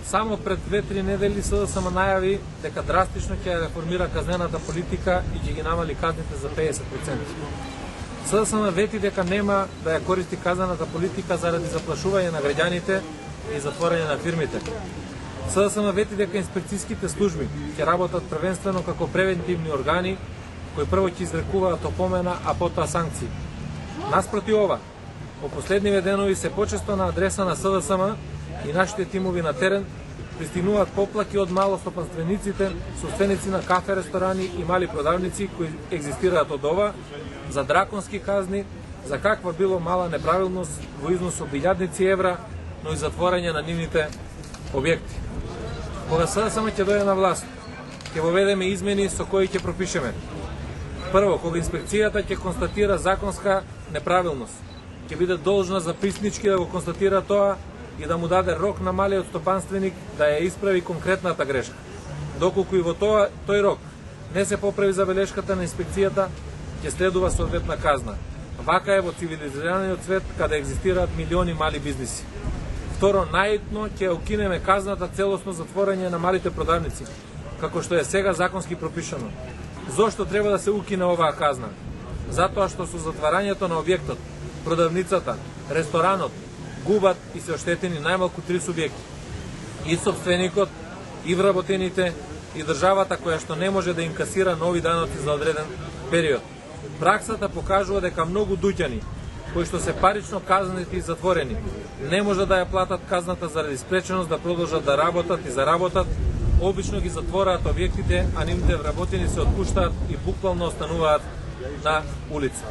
Само пред 2-3 недели СДСМ најави дека драстично ќе реформира казнената политика и ќе ги намали казните за 50%. СДСМ вети дека нема да ја користи казнената политика заради заплашување на граѓаните и затворање на фирмите. СДСМ вети дека инспекцијските служби ќе работат првенствено како превентивни органи кои прво ќе изрекуваат опомена, а потоа санкции. Наспроти ова, по последниве денови се почесто на адреса на СДСМ и нашите тимови на терен пристигнуваат поплаки од малостопанствениците, собственици на кафе, ресторани и мали продавници кои екзистираат од ова за драконски казни, за каква било мала неправилност во износ од илјадници евра, но и затворање на нивните објекти. Кога СДСМ ќе дојде на власт, ќе воведеме измени со кои ќе пропишеме. Прво, кога инспекцијата ќе констатира законска неправилност, ќе биде должна записнички да го констатира тоа и да му даде рок на малиот стопанственик да ја исправи конкретната грешка. Доколку и во тој рок не се поправи забелешката на инспекцијата, ќе следува соодветна казна. Вака е во цивилизираниот свет каде екзистираат милиони мали бизниси. Второ, најитно ќе укинеме казната целосно затворање на малите продавници, како што е сега законски пропишано. Зошто треба да се укине оваа казна? Затоа што со затварањето на објектот, продавницата, ресторанот, губат и се оштетени најмалку 3 субјекти. И собственикот, и вработените, и државата која што не може да инкасира нови даноци за одреден период. Праксата покажува дека многу дуќани, кои што се парично казнети и затворени, не може да ја платат казната заради спреченост да продолжат да работат и заработат, обично ги затвораат објектите, а нивните вработени се отпуштаат и буквално остануваат на улица.